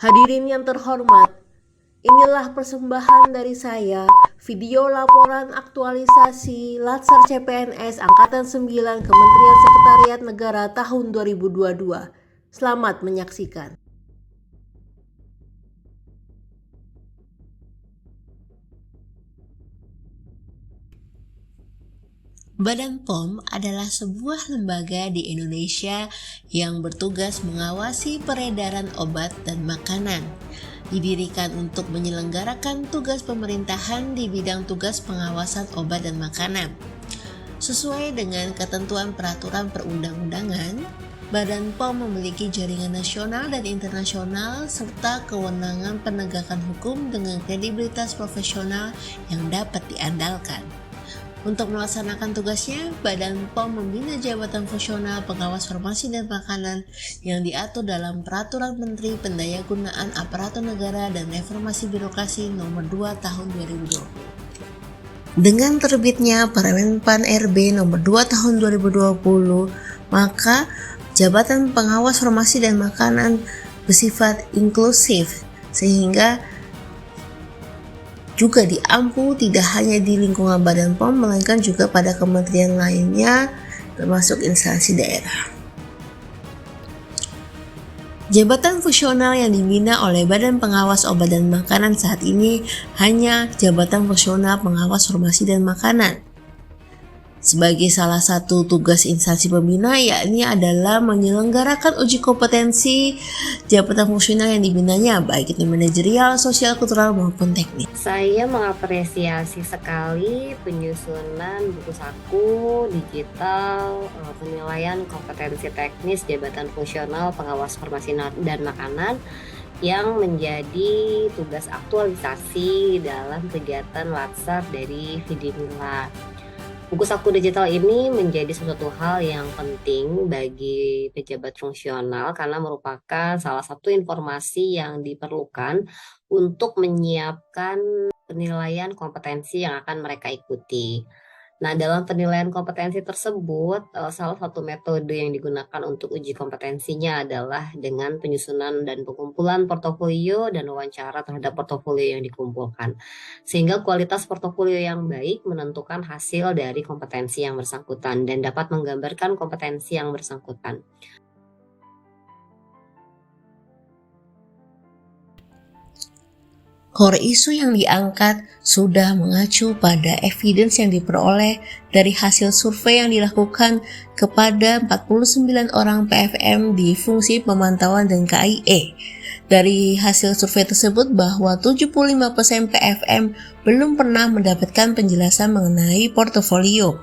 Hadirin yang terhormat, inilah persembahan dari saya, video laporan aktualisasi Latsar CPNS Angkatan 9 Kementerian Sekretariat Negara tahun 2022. Selamat menyaksikan. Badan POM adalah sebuah lembaga di Indonesia yang bertugas mengawasi peredaran obat dan makanan. Didirikan untuk menyelenggarakan tugas pemerintahan di bidang tugas pengawasan obat dan makanan. Sesuai dengan ketentuan peraturan perundang-undangan, Badan POM memiliki jaringan nasional dan internasional serta kewenangan penegakan hukum dengan kredibilitas profesional yang dapat diandalkan. Untuk melaksanakan tugasnya, Badan POM membina jabatan fungsional pengawas farmasi dan makanan yang diatur dalam Peraturan Menteri Pendayagunaan Aparatur Negara dan Reformasi Birokrasi Nomor 2 Tahun 2020. Dengan terbitnya Permen-Pan RB Nomor 2 Tahun 2020, maka Jabatan Pengawas Farmasi dan Makanan bersifat inklusif sehingga juga diampu tidak hanya di lingkungan Badan POM melainkan juga pada kementerian lainnya termasuk instansi daerah. Jabatan fungsional yang dibina oleh Badan Pengawas Obat dan Makanan saat ini hanya Jabatan Fungsional Pengawas Farmasi dan Makanan. Sebagai salah satu tugas instansi pembina yakni adalah menyelenggarakan uji kompetensi jabatan fungsional yang dibinanya baik itu manajerial, sosial, kultural maupun teknis. Saya mengapresiasi sekali penyusunan buku saku digital penilaian kompetensi teknis jabatan fungsional pengawas farmasi dan makanan yang menjadi tugas aktualisasi dalam kegiatan Latsar dari Vidimila. Buku saku digital ini menjadi suatu hal yang penting bagi pejabat fungsional karena merupakan salah satu informasi yang diperlukan untuk menyiapkan penilaian kompetensi yang akan mereka ikuti. Nah, dalam penilaian kompetensi tersebut, salah satu metode yang digunakan untuk uji kompetensinya adalah dengan penyusunan dan pengumpulan portofolio dan wawancara terhadap portofolio yang dikumpulkan. Sehingga kualitas portofolio yang baik menentukan hasil dari kompetensi yang bersangkutan dan dapat menggambarkan kompetensi yang bersangkutan. Core isu yang diangkat sudah mengacu pada evidence yang diperoleh dari hasil survei yang dilakukan kepada 49 orang PFM di fungsi pemantauan dan KIE. Dari hasil survei tersebut bahwa 75% PFM belum pernah mendapatkan penjelasan mengenai portofolio.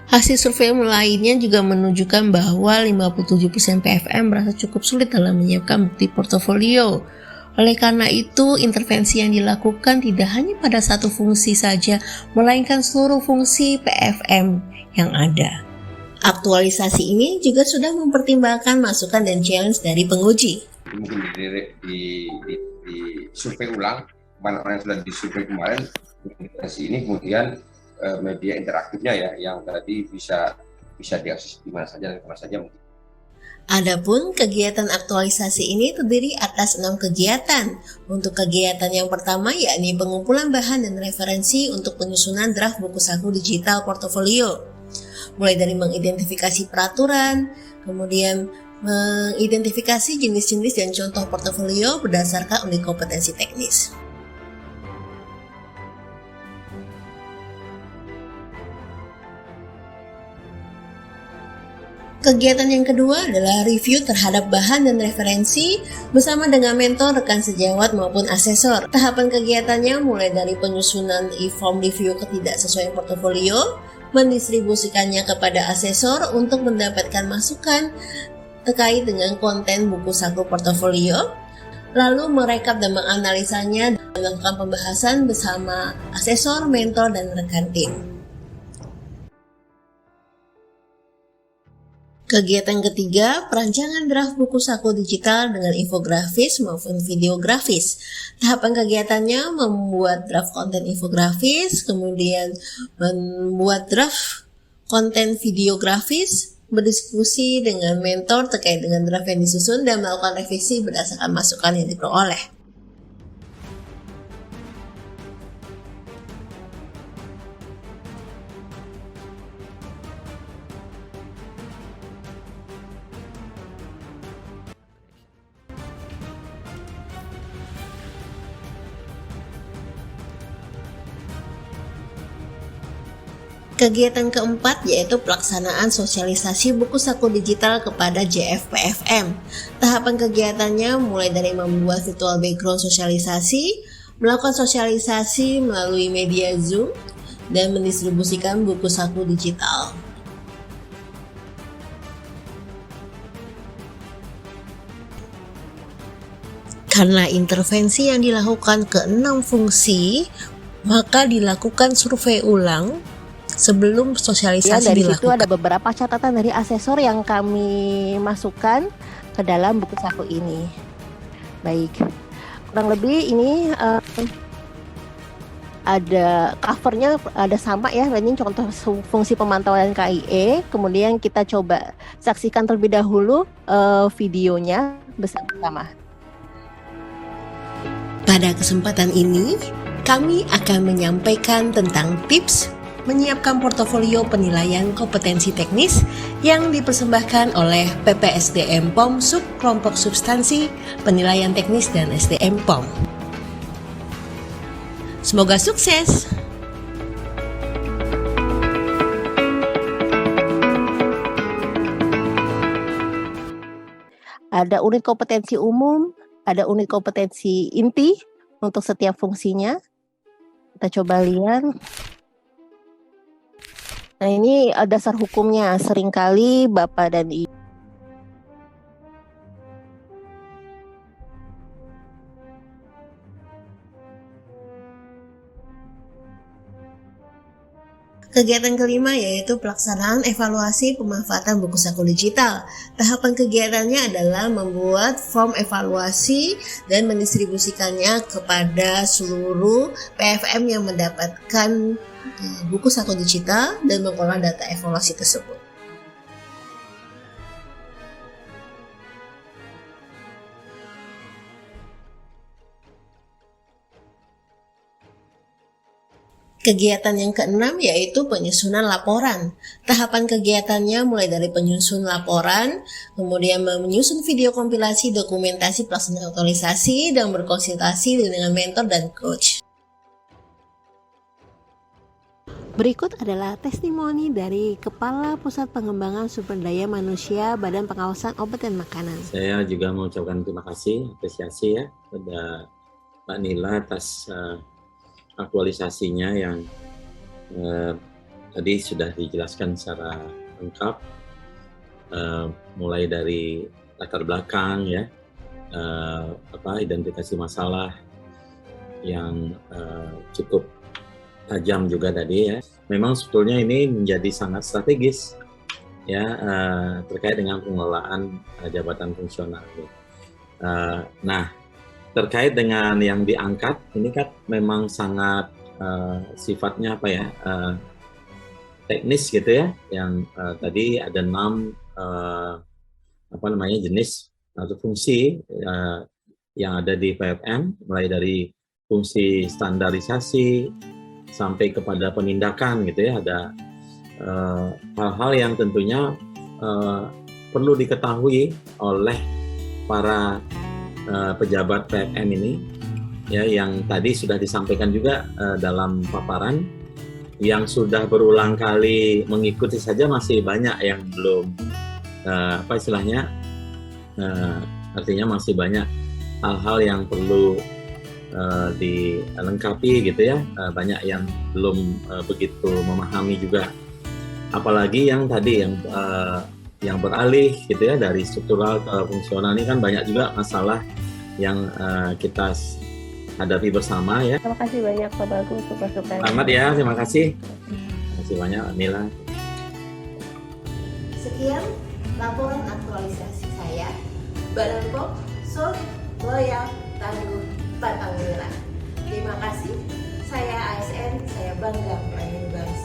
Hasil survei lainnya juga menunjukkan bahwa 57% PFM merasa cukup sulit dalam menyiapkan bukti portofolio. Oleh karena itu, intervensi yang dilakukan tidak hanya pada satu fungsi saja, melainkan seluruh fungsi PFM yang ada. Aktualisasi ini juga sudah mempertimbangkan masukan dan challenge dari penguji. Mungkin di survei ulang, mana yang sudah disurvei kemarin, intervensi ini kemudian media interaktifnya ya, yang tadi bisa diakses di mana saja dan kemana saja mungkin. Adapun kegiatan aktualisasi ini terdiri atas 6 kegiatan. Untuk kegiatan yang pertama yakni pengumpulan bahan dan referensi untuk penyusunan draft buku saku digital portofolio. Mulai dari mengidentifikasi peraturan, kemudian mengidentifikasi jenis-jenis dan contoh portofolio berdasarkan unit kompetensi teknis. Kegiatan yang kedua adalah review terhadap bahan dan referensi bersama dengan mentor, rekan sejawat maupun asesor. Tahapan kegiatannya mulai dari penyusunan e-form review ketidaksesuaian portofolio, mendistribusikannya kepada asesor untuk mendapatkan masukan terkait dengan konten buku saku portofolio, lalu merekap dan menganalisanya dan melakukan pembahasan bersama asesor, mentor, dan rekan tim. Kegiatan ketiga, perancangan draft buku saku digital dengan infografis maupun videografis. Tahapan kegiatannya membuat draft konten infografis, kemudian membuat draft konten videografis, berdiskusi dengan mentor terkait dengan draft yang disusun, dan melakukan revisi berdasarkan masukan yang diperoleh. Kegiatan keempat yaitu pelaksanaan sosialisasi buku saku digital kepada JFPFM. Tahapan kegiatannya mulai dari membuat virtual background sosialisasi, melakukan sosialisasi melalui media Zoom, dan mendistribusikan buku saku digital. Karena intervensi yang dilakukan ke 6 fungsi, maka dilakukan survei ulang sebelum sosialisasi Dari dilakukan. situ ada beberapa catatan dari asesor yang kami masukkan ke dalam buku saku ini. Baik, kurang lebih ini ada covernya ada sama ya. Ini contoh fungsi pemantauan KIE. Kemudian kita coba saksikan terlebih dahulu videonya bersama. Pada kesempatan ini, kami akan menyampaikan tentang tips menyiapkan portofolio penilaian kompetensi teknis yang dipersembahkan oleh PPSDM POM Sub Kelompok Substansi Penilaian Teknis dan SDM POM. Semoga sukses! Ada unit kompetensi umum, ada unit kompetensi inti untuk setiap fungsinya. Kita coba lihat. Nah, ini dasar hukumnya. Seringkali Bapak dan Ibu Kegiatan kelima yaitu pelaksanaan evaluasi pemanfaatan buku saku digital. Tahapan kegiatannya adalah membuat form evaluasi dan mendistribusikannya kepada seluruh PFM yang mendapatkan buku saku digital dan mengolah data evaluasi tersebut. Kegiatan yang keenam yaitu penyusunan laporan. Tahapan kegiatannya mulai dari penyusun laporan, kemudian menyusun video kompilasi dokumentasi pelaksanaan aktualisasi, dan berkonsultasi dengan mentor dan coach. Berikut adalah testimoni dari Kepala Pusat Pengembangan Sumber Daya Manusia Badan Pengawasan Obat dan Makanan. Saya juga mengucapkan terima kasih, apresiasi ya kepada Mbak Nila atas aktualisasinya yang tadi sudah dijelaskan secara lengkap, mulai dari latar belakang ya, identifikasi masalah yang cukup tajam juga tadi ya. Memang sebetulnya ini menjadi sangat strategis ya, terkait dengan pengelolaan jabatan fungsional. Nah, terkait dengan yang diangkat ini kan memang sangat sifatnya apa ya, teknis gitu ya, yang tadi ada 6 jenis atau fungsi yang ada di PFM, mulai dari fungsi standarisasi sampai kepada penindakan gitu ya. Ada hal-hal yang tentunya perlu diketahui oleh para pejabat PFM ini ya, yang tadi sudah disampaikan juga dalam paparan, yang sudah berulang kali mengikuti saja masih banyak yang belum artinya masih banyak hal-hal yang perlu dilengkapi gitu ya, banyak yang belum begitu memahami juga, apalagi yang tadi yang beralih gitu ya dari struktural ke fungsional. Ini kan banyak juga masalah yang kita hadapi bersama ya. Terima kasih banyak Pak Bagus untuk masukannya. Selamat ya, terima kasih. Terima kasih banyak Nila. Sekian laporan aktualisasi saya. Badan POM solid, loyal, tangguh, pantang menyerah. Terima kasih. Saya ASN, saya bangga melayani bangsa.